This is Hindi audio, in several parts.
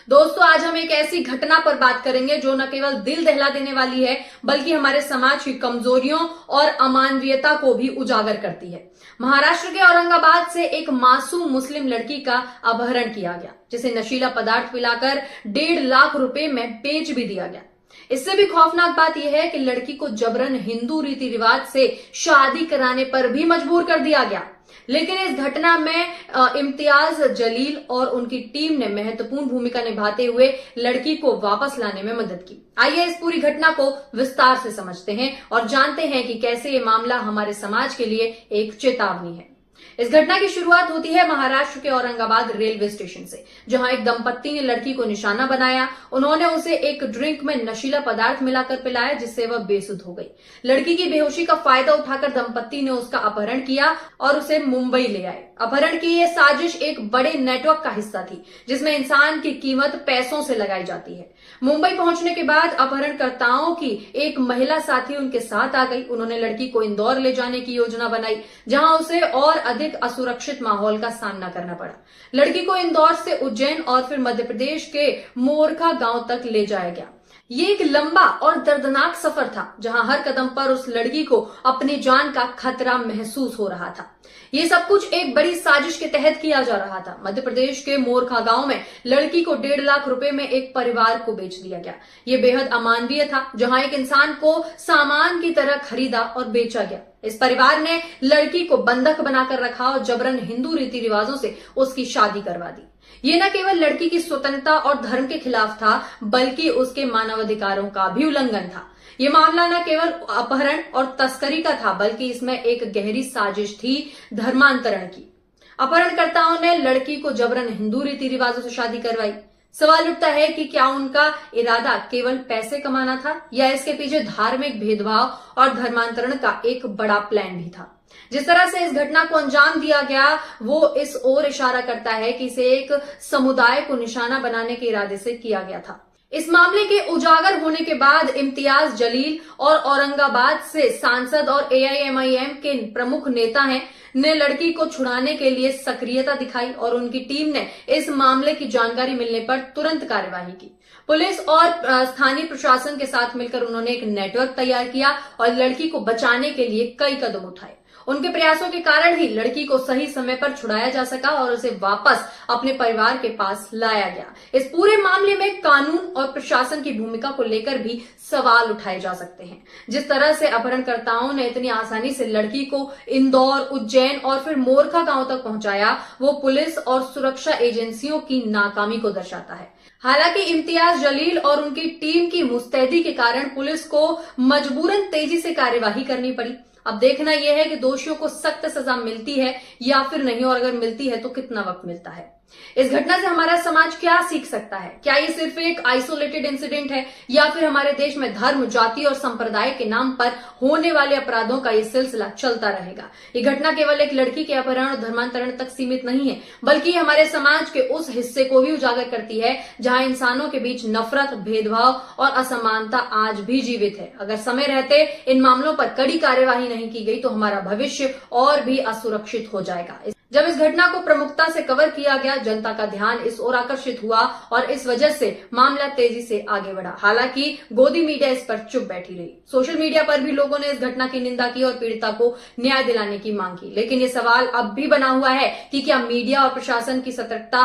दोस्तों, आज हम एक ऐसी घटना पर बात करेंगे जो न केवल दिल दहला देने वाली है बल्कि हमारे समाज की कमजोरियों और अमानवीयता को भी उजागर करती है। महाराष्ट्र के औरंगाबाद से एक मासूम मुस्लिम लड़की का अपहरण किया गया, जिसे नशीला पदार्थ पिलाकर 1.5 लाख रुपए में बेच भी दिया गया। इससे भी खौफनाक बात यह है कि लड़की को जबरन हिंदू रीति रिवाज से शादी कराने पर भी मजबूर कर दिया गया। लेकिन इस घटना में इम्तियाज जलील और उनकी टीम ने महत्वपूर्ण भूमिका निभाते हुए लड़की को वापस लाने में मदद की। आइए इस पूरी घटना को विस्तार से समझते हैं और जानते हैं कि कैसे ये मामला हमारे समाज के लिए एक चेतावनी है। इस घटना की शुरुआत होती है महाराष्ट्र के औरंगाबाद रेलवे स्टेशन से, जहां एक दंपत्ति ने लड़की को निशाना बनाया। उन्होंने उसे एक ड्रिंक में नशीला पदार्थ मिलाकर पिलाया, जिससे वह बेसुध हो गई। लड़की की बेहोशी का फायदा उठाकर दंपत्ति ने उसका अपहरण किया और उसे मुंबई ले आए। अपहरण की यह साजिश एक बड़े नेटवर्क का हिस्सा थी, जिसमें इंसान की कीमत पैसों से लगाई जाती है। मुंबई पहुंचने के बाद अपहरणकर्ताओं की एक महिला साथी उनके साथ आ गई। उन्होंने लड़की को इंदौर ले जाने की योजना बनाई, जहां उसे और अधिक असुरक्षित माहौल का सामना करना पड़ा। लड़की को इंदौर से उज्जैन और फिर मध्य प्रदेश के मोरखा गांव तक ले जाया गया। ये एक लंबा और दर्दनाक सफर था, जहां हर कदम पर उस लड़की को अपनी जान का खतरा महसूस हो रहा था। ये सब कुछ एक बड़ी साजिश के तहत किया जा रहा था। मध्य प्रदेश के मोरखा गांव में लड़की को 1.5 लाख रुपए में एक परिवार को बेच दिया गया। ये बेहद अमानवीय था, जहां एक इंसान को सामान की तरह खरीदा और बेचा गया। इस परिवार ने लड़की को बंधक बनाकर रखा और जबरन हिंदू रीति रिवाजों से उसकी शादी करवा दी। ये न केवल लड़की की स्वतंत्रता और धर्म के खिलाफ था, बल्कि उसके मानवाधिकारों का भी उल्लंघन था। ये मामला न केवल अपहरण और तस्करी का था, बल्कि इसमें एक गहरी साजिश थी धर्मांतरण की। अपहरणकर्ताओं ने लड़की को जबरन हिंदू रीति रिवाजों से शादी करवाई। सवाल उठता है कि क्या उनका इरादा केवल पैसे कमाना था, या इसके पीछे धार्मिक भेदभाव और धर्मांतरण का एक बड़ा प्लान भी था। जिस तरह से इस घटना को अंजाम दिया गया, वो इस ओर इशारा करता है कि इसे एक समुदाय को निशाना बनाने के इरादे से किया गया था। इस मामले के उजागर होने के बाद इम्तियाज जलील और औरंगाबाद से सांसद और AIMIM के प्रमुख नेता ने लड़की को छुड़ाने के लिए सक्रियता दिखाई और उनकी टीम ने इस मामले की जानकारी मिलने पर तुरंत कार्यवाही की। पुलिस और स्थानीय प्रशासन के साथ मिलकर उन्होंने एक नेटवर्क तैयार किया और लड़की को बचाने के लिए कई कदम उठाए। उनके प्रयासों के कारण ही लड़की को सही समय पर छुड़ाया जा सका और उसे वापस अपने परिवार के पास लाया गया। इस पूरे मामले में कानून और प्रशासन की भूमिका को लेकर भी सवाल उठाए जा सकते हैं। जिस तरह से अपहरणकर्ताओं ने इतनी आसानी से लड़की को इंदौर, उज्जैन और फिर मोरखा गांव तक पहुंचाया, वो पुलिस और सुरक्षा एजेंसियों की नाकामी को दर्शाता है। हालांकि इम्तियाज जलील और उनकी टीम की मुस्तैदी के कारण पुलिस को मजबूरन तेजी से कार्यवाही करनी पड़ी। अब देखना यह है कि दोषियों को सख्त सजा मिलती है या फिर नहीं, और अगर मिलती है तो कितना वक्त मिलता है। इस घटना से हमारा समाज क्या सीख सकता है? क्या ये सिर्फ एक आइसोलेटेड इंसिडेंट है, या फिर हमारे देश में धर्म, जाति और संप्रदाय के नाम पर होने वाले अपराधों का ये सिलसिला चलता रहेगा? ये घटना केवल एक लड़की के अपहरण और धर्मांतरण तक सीमित नहीं है, बल्कि हमारे समाज के उस हिस्से को भी उजागर करती है जहां इंसानों के बीच नफरत, भेदभाव और असमानता आज भी जीवित है। अगर समय रहते इन मामलों पर कड़ी कार्यवाही नहीं की गई तो हमारा भविष्य और भी असुरक्षित हो जाएगा। जब इस घटना को प्रमुखता से कवर किया गया, जनता का ध्यान इस ओर आकर्षित हुआ और इस वजह से मामला तेजी से आगे बढ़ा। हालांकि गोदी मीडिया इस पर चुप बैठी रही। सोशल मीडिया पर भी लोगों ने इस घटना की निंदा की और पीड़िता को न्याय दिलाने की मांग की। लेकिन ये सवाल अब भी बना हुआ है कि क्या मीडिया और प्रशासन की सतर्कता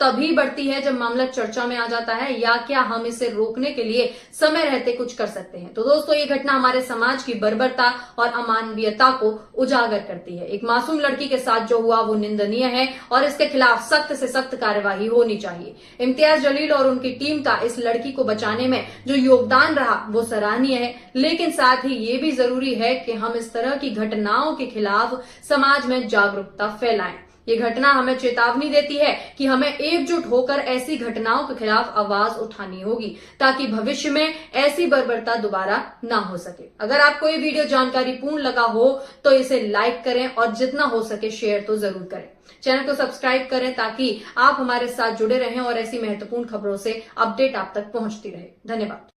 तभी बढ़ती है जब मामला चर्चा में आ जाता है, या क्या हम इसे रोकने के लिए समय रहते कुछ कर सकते हैं? तो दोस्तों, ये घटना हमारे समाज की बर्बरता और अमानवीयता को उजागर करती है। एक मासूम लड़की के साथ जो हुआ वो निंदनीय है और इसके खिलाफ सख्त से सख्त कार्यवाही होनी चाहिए। इम्तियाज जलील और उनकी टीम का इस लड़की को बचाने में जो योगदान रहा वो सराहनीय है, लेकिन साथ ही ये भी जरूरी है कि हम इस तरह की घटनाओं के खिलाफ समाज में जागरूकता फैलाएं। ये घटना हमें चेतावनी देती है कि हमें एकजुट होकर ऐसी घटनाओं के खिलाफ आवाज उठानी होगी, ताकि भविष्य में ऐसी बर्बरता दोबारा ना हो सके। अगर आपको ये वीडियो जानकारीपूर्ण लगा हो तो इसे लाइक करें और जितना हो सके शेयर तो जरूर करें। चैनल को सब्सक्राइब करें ताकि आप हमारे साथ जुड़े रहें और ऐसी महत्वपूर्ण खबरों से अपडेट आप तक पहुंचती रहे। धन्यवाद।